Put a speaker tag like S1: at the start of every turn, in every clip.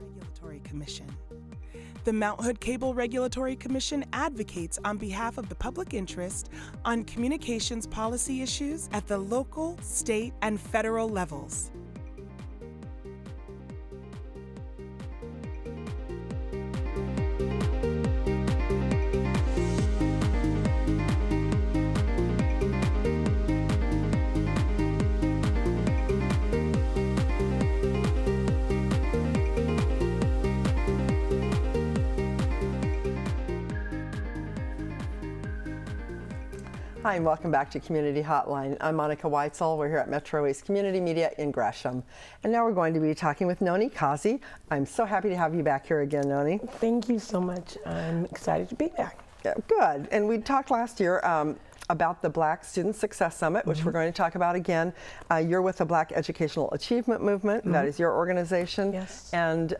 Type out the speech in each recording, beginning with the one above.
S1: Regulatory Commission. The Mount Hood Cable Regulatory Commission advocates on behalf of the public interest on communications policy issues at the local, state, and federal levels.
S2: Hi, and welcome back to Community Hotline. I'm Monica Weitzel. We're here at MetroEast Community Media in Gresham. And now we're going to be talking with Noni Kazi. I'm so happy to have you back here again, Noni.
S3: Thank you so much. I'm excited to be back.
S2: Yeah, good. And we talked last year about the Black Student Success Summit, which we're going to talk about again. You're with the Black Educational Achievement Movement. That is your organization.
S3: Yes.
S2: And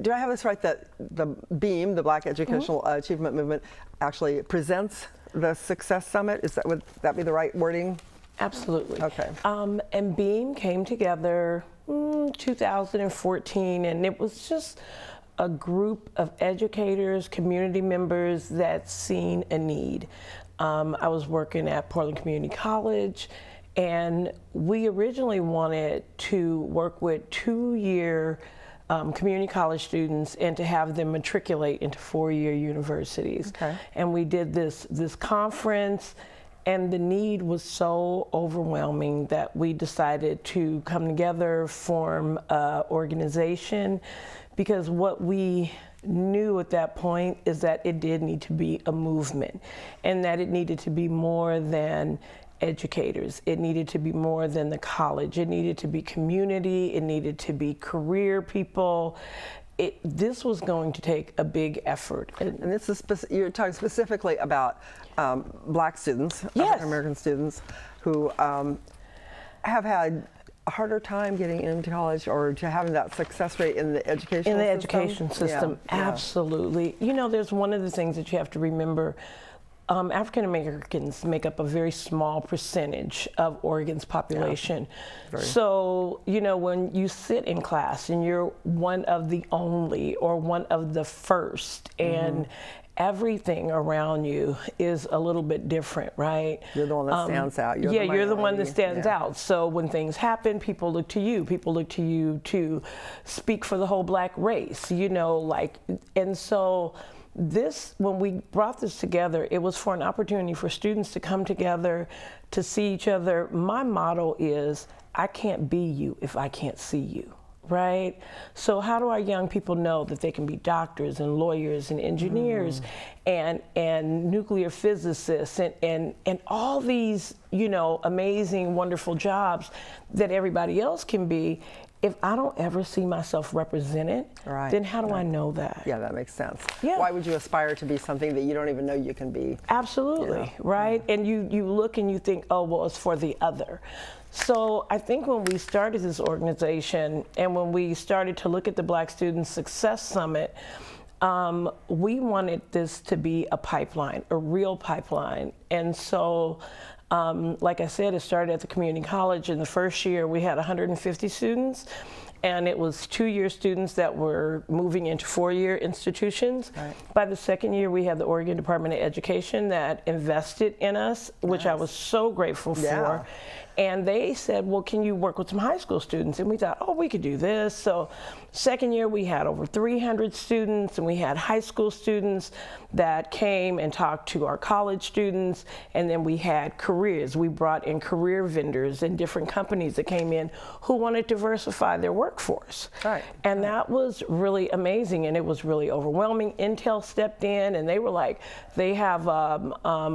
S2: do I have this right that the BEAM, the Black Educational Achievement Movement, actually presents the Success Summit? Would that be the right wording?
S3: Absolutely.
S2: Okay.
S3: And BEAM came together 2014, and it was just a group of educators, community members that seen a need. I was working at Portland Community College, and we originally wanted to work with 2-year community college students and to have them matriculate into 4-year universities.
S2: Okay.
S3: And we did this conference, and the need was so overwhelming that we decided to come together, form an organization, because what we knew at that point is that it did need to be a movement, and that it needed to be more than educators. It needed to be more than the college. It needed to be community. It needed to be career people. This was going to take a big effort.
S2: And this is you're talking specifically about Black students,
S3: yes,
S2: African American students, who have had a harder time getting into college or to having that success rate in the education system.
S3: In the education system,
S2: yeah.
S3: Absolutely. You know, there's one of the things that you have to remember. African Americans make up a very small percentage of Oregon's population.
S2: Yeah.
S3: So, you know, when you sit in class and you're one of the only or one of the first, and everything around you is a little bit different, right?
S2: You're the one that stands out.
S3: You're the one that stands out. So when things happen, people look to you. People look to you to speak for the whole Black race, you know, like, and so when we brought this together, it was for an opportunity for students to come together, to see each other. My motto is, I can't be you if I can't see you, right? So how do our young people know that they can be doctors and lawyers and engineers and nuclear physicists and all these, you know, amazing, wonderful jobs that everybody else can be? If I don't ever see myself represented, then how do I know that?
S2: Yeah, that makes sense.
S3: Yeah.
S2: Why would you aspire to be something that you don't even know you can be?
S3: Absolutely,
S2: Yeah.
S3: right? And you look and you think, oh, well, it's for the other. So I think when we started this organization and when we started to look at the Black Student Success Summit, we wanted this to be a pipeline, a real pipeline. And so like I said, it started at the community college. In the first year, we had 150 students, and it was 2-year students that were moving into 4-year institutions.
S2: Right.
S3: By the second year, we had the Oregon Department of Education that invested in us, which I was so grateful for. And they said, well, can you work with some high school students? And we thought, oh, we could do this. So second year, we had over 300 students, and we had high school students that came and talked to our college students. And then we had careers. We brought in career vendors and different companies that came in who wanted to diversify their workforce.
S2: Right.
S3: And that was really amazing, and it was really overwhelming. Intel stepped in, and they were like, they have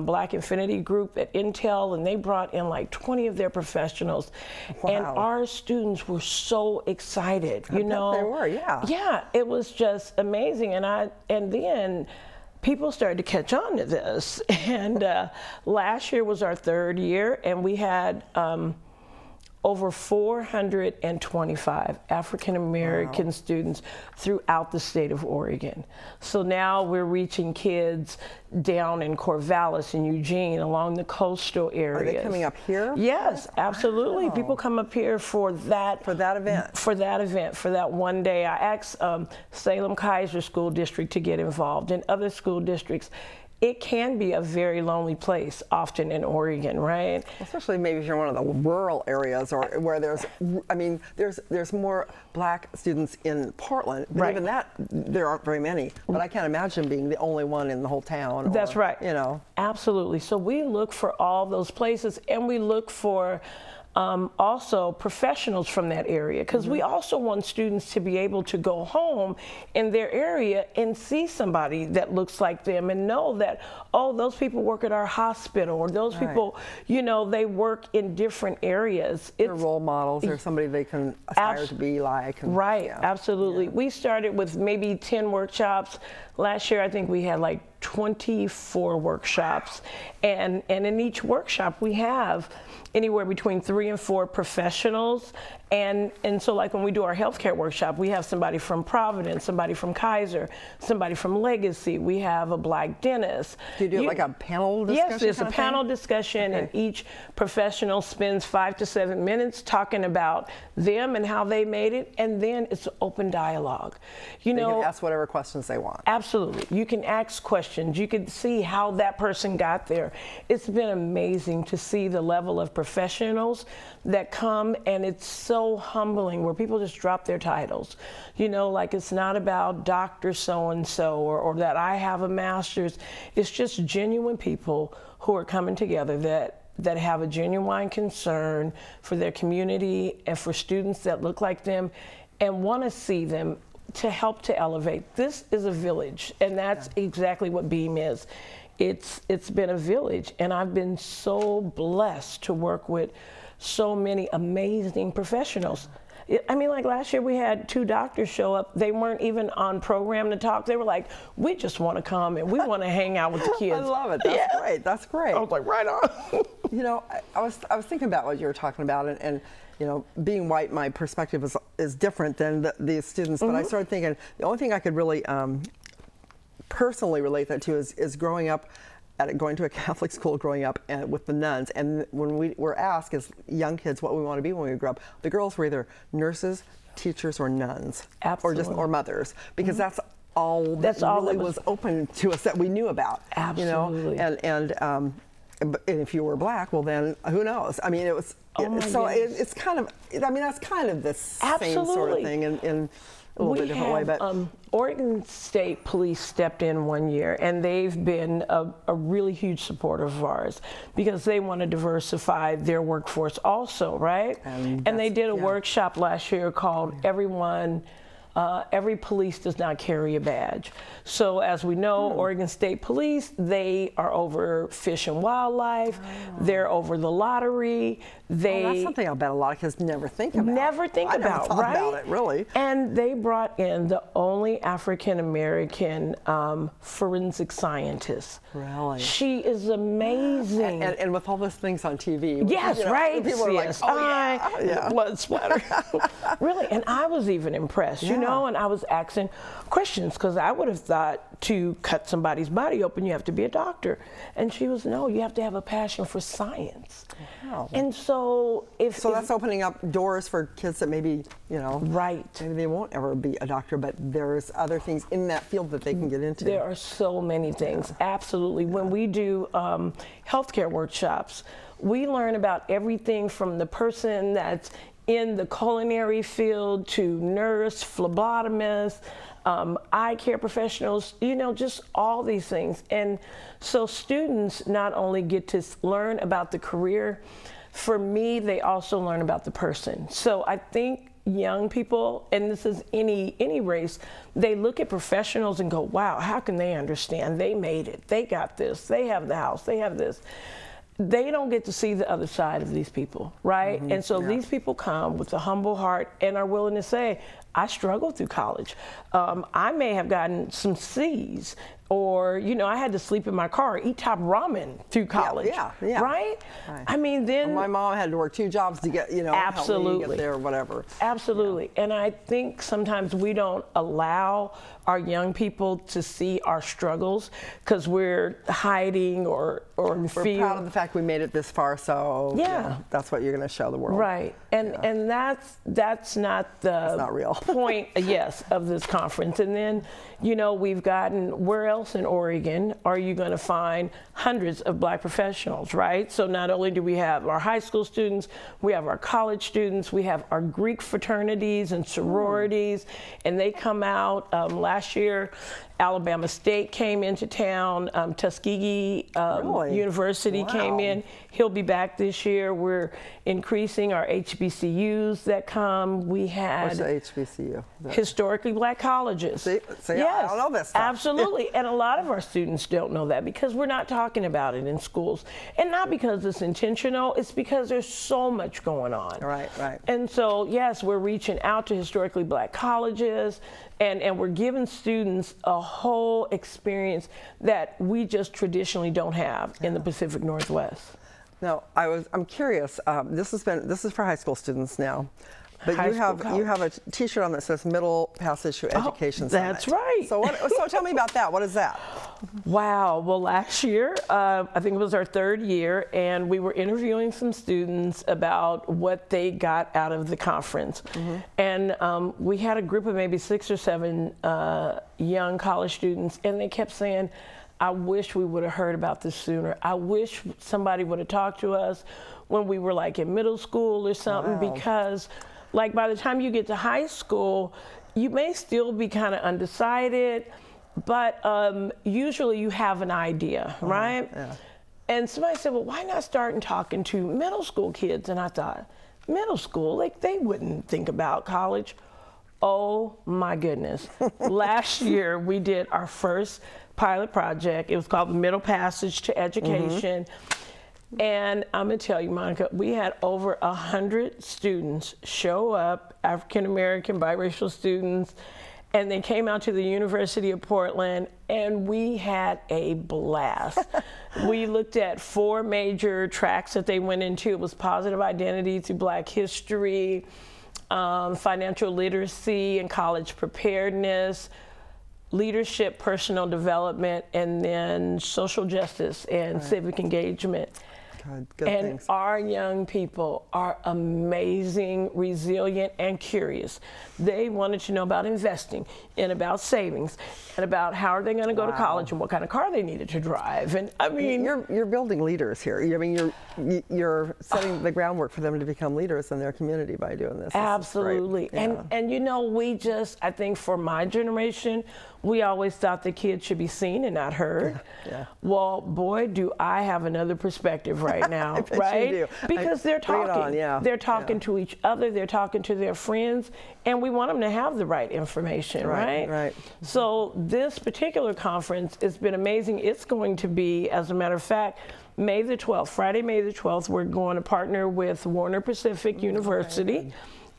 S3: Black Infinity Group at Intel, and they brought in like 20 of their professionals.
S2: Wow.
S3: And our students were so excited. You know,
S2: they were, yeah.
S3: Yeah, it was just amazing. And then people started to catch on to this. And last year was our 3rd year, and we had over 425 African American students throughout the state of Oregon. So now we're reaching kids down in Corvallis and Eugene, along the coastal areas.
S2: Are they coming up here?
S3: Yes, absolutely.
S2: Wow.
S3: People come up here for that
S2: event.
S3: For that one day. I asked Salem Kaiser School District to get involved, and other school districts. It can be a very lonely place often in Oregon, right?
S2: Especially maybe if you're in one of the rural areas, or where there's, I mean, there's more black students in Portland, but even that, there aren't very many. But I can't imagine being the only one in the whole town.
S3: That's right.
S2: You know.
S3: Absolutely. So we look for all those places, and we look for also professionals from that area, because we also want students to be able to go home in their area and see somebody that looks like them and know that, oh, those people work at our hospital, or those people, you know, they work in different areas.
S2: They're role models. They're somebody they can aspire to be like. And,
S3: absolutely. We started with maybe 10 workshops. Last year, I think we had like 24 workshops, and in each workshop we have anywhere between 3 and 4 professionals, and so like when we do our healthcare workshop, we have somebody from Providence, somebody from Kaiser, somebody from Legacy. We have a black dentist.
S2: Do you do like a panel discussion?
S3: Yes, there's a panel discussion, and each professional spends 5 to 7 minutes talking about them and how they made it, and then it's open dialogue. You know,
S2: they can ask whatever questions they want.
S3: Absolutely. You can ask questions. You can see how that person got there. It's been amazing to see the level of professionals that come, and it's so humbling where people just drop their titles. You know, like it's not about Dr. So-and-so or that I have a master's. It's just genuine people who are coming together that have a genuine concern for their community and for students that look like them and want to see them to help to elevate. This is a village, and that's exactly what BEAM is. It's been a village, and I've been so blessed to work with so many amazing professionals. I mean, like last year we had 2 doctors show up. They weren't even on program to talk. They were like, we just want to come and we want to hang out with the kids.
S2: I love it. That's great. That's great.
S3: I was like, right on.
S2: You know, I was thinking about what you were talking about, and you know, being white, my perspective is different than the students. But I started thinking the only thing I could really personally relate that to is growing up. Going to a Catholic school, growing up with the nuns, and when we were asked as young kids what we want to be when we grew up, the girls were either nurses, teachers, or nuns, or mothers, because that's all that really was open to us that we knew about.
S3: Absolutely.
S2: You know, and if you were black, well then who knows? I mean, it was it's kind of, I mean, that's kind of the same sort of thing in a little bit different way, but
S3: Oregon State Police stepped in one year, and they've been a really huge supporter of ours because they want to diversify their workforce also, right? And they did a workshop last year called Every Police Does Not Carry a Badge. So as we know, Oregon State Police, they are over fish and wildlife, they're over the lottery.
S2: That's something I bet a lot of kids never think about.
S3: Never think about,
S2: thought about it, really.
S3: And they brought in the only African-American forensic scientist.
S2: Really?
S3: She is amazing.
S2: And with all those things on TV.
S3: Yes,
S2: you know,
S3: right.
S2: People are like, oh,
S3: blood splatter. Really, and I was even impressed, you know, and I was asking questions because I would have thought to cut somebody's body open, you have to be a doctor. And she was, no, you have to have a passion for science. Wow. And so
S2: So that's opening up doors for kids that maybe, you know, maybe they won't ever be a doctor, but there's other things in that field that they can get into.
S3: There are so many things, absolutely. When we do healthcare workshops, we learn about everything from the person that's in the culinary field to nurse, phlebotomist, eye care professionals, you know, just all these things. And so students not only get to learn about the career, for me, they also learn about the person. So I think young people, and this is any race, they look at professionals and go, wow, how can they understand? They made it. They got this. They have the house. They have this. They don't get to see the other side of these people, right? And so these people come with a humble heart and are willing to say, I struggled through college. I may have gotten some C's Or, you know, I had to sleep in my car, eat top ramen through college.
S2: Yeah.
S3: Right? I mean, then.
S2: Well, my mom had to work 2 jobs to get, you know,
S3: Absolutely.
S2: help me get there or whatever.
S3: Absolutely. Yeah. And I think sometimes we don't allow our young people to see our struggles because we're hiding or in fear.
S2: We're proud of the fact we made it this far, so
S3: yeah,
S2: that's what you're going to show the world.
S3: Right. And that's not the
S2: not real.
S3: point, yes, of this conference. And then, you know, we've gotten, where else in Oregon are you going to find hundreds of Black professionals, right? So not only do we have our high school students, we have our college students, we have our Greek fraternities and sororities, and they come out. Last year, Alabama State came into town, Tuskegee University came in. He'll be back this year. We're increasing our HBCUs that come. We had
S2: What's the HBCU?
S3: historically Black colleges.
S2: See,
S3: yes,
S2: I don't know this stuff.
S3: Absolutely. And a lot of our students don't know that because we're not talking about it in schools. And not because it's intentional, it's because there's so much going on.
S2: Right.
S3: And so, yes, we're reaching out to historically Black colleges, and we're giving students a whole experience that we just traditionally don't have in the Pacific Northwest.
S2: Now, I'm curious. This is for high school students now, but you have a T-shirt on that says Middle Passage to Education Summit.
S3: That's right.
S2: So tell me about that. What is that?
S3: Wow. Well, last year, I think it was our 3rd year, and we were interviewing some students about what they got out of the conference. And we had a group of maybe 6 or 7 young college students, and they kept saying, I wish we would have heard about this sooner. I wish somebody would have talked to us when we were like in middle school or something, because like by the time you get to high school, you may still be kind of undecided, but usually you have an idea, right?
S2: Yeah.
S3: And somebody said, well, why not start talking to middle school kids? And I thought, middle school, like they wouldn't think about college. Oh my goodness. Last year we did our first pilot project. It was called the Middle Passage to Education. And I'm gonna tell you, Monica, we had over 100 students show up, African American, biracial students, and they came out to the University of Portland, and we had a blast. We looked at 4 major tracks that they went into. It was positive identity through Black history, financial literacy and college preparedness, leadership, personal development, and then social justice and civic engagement.
S2: Good
S3: and
S2: things.
S3: Our young people are amazing, resilient, and curious. They wanted to know about investing and about savings and about how are they going to go to college and what kind of car they needed to drive. And I mean,
S2: you're building leaders here. I mean, you're setting the groundwork for them to become leaders in their community by doing this.
S3: Absolutely. And you know, I think for my generation, we always thought the kids should be seen and not heard. Well, boy, do I have another perspective right now, right?
S2: You do.
S3: Because they're talking. They're talking to each other. They're talking to their friends, and we want them to have the right information, right? So this particular conference has been amazing. It's going to be, as a matter of fact, May the 12th, Friday, May the 12th, we're going to partner with Warner Pacific University.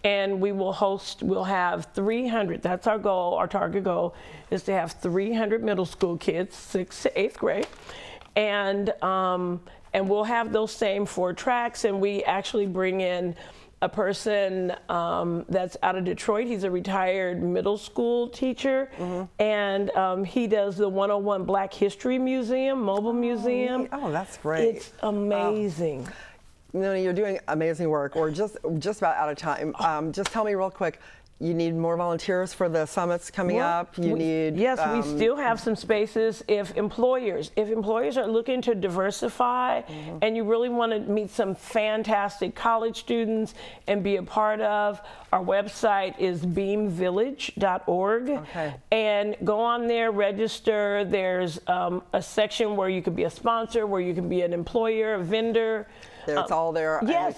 S3: And we'll have 300, that's our goal, our target goal is to have 300 middle school kids, 6th to 8th grade. And we'll have those same 4 tracks, and we actually bring in a person that's out of Detroit. He's a retired middle school teacher, and he does the 101 Black History Museum, mobile museum.
S2: Oh, that's great.
S3: It's amazing.
S2: No, you're doing amazing work. We're just about out of time. Just tell me real quick, you need more volunteers for the summits coming up?
S3: Yes, we still have some spaces if employers are looking to diversify and you really want to meet some fantastic college students and be a part of, our website is beamvillage.org. And go on there, register. There's a section where you could be a sponsor, where you can be an employer, a vendor.
S2: It's all there.
S3: Yes,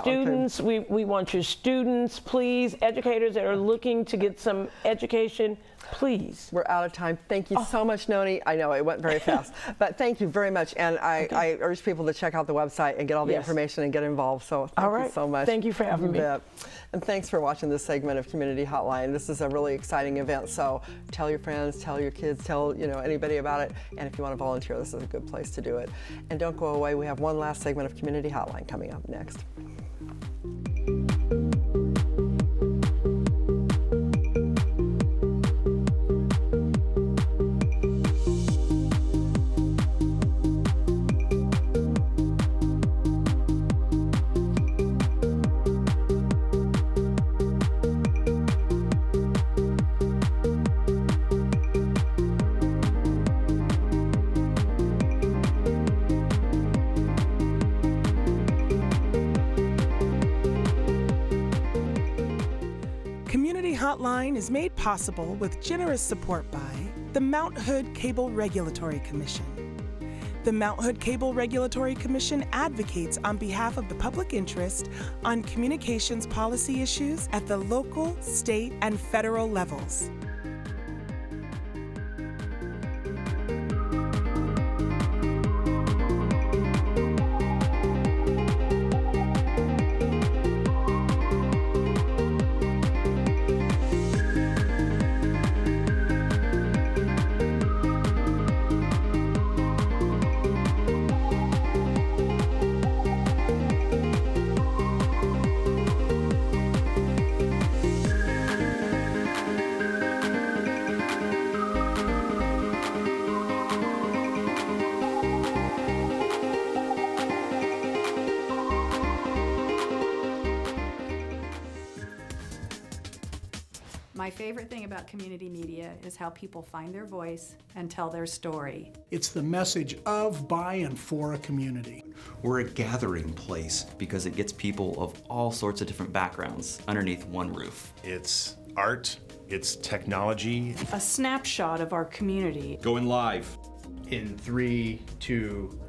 S3: students, we want your students, please, educators that are looking to get some education, Please.
S2: We're out of time. Thank you so much, Noni. I know it went very fast, but thank you very much. And I urge people to check out the website and get all the information and get involved. So thank you so much.
S3: Thank you for having me.
S2: And thanks for watching this segment of Community Hotline. This is a really exciting event. So tell your friends, tell your kids, tell anybody about it. And if you want to volunteer, this is a good place to do it. And don't go away. We have one last segment of Community Hotline coming up next.
S1: Community Hotline is made possible with generous support by the Mount Hood Cable Regulatory Commission. The Mount Hood Cable Regulatory Commission advocates on behalf of the public interest on communications policy issues at the local, state, and federal levels.
S4: My favorite thing about community media is how people find their voice and tell their story.
S5: It's the message of, by, and for a community.
S6: We're a gathering place because it gets people of all sorts of different backgrounds underneath one roof.
S7: It's art, it's technology.
S4: A snapshot of our community.
S7: Going live.
S8: In 3, 2,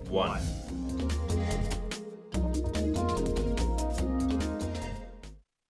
S8: 1.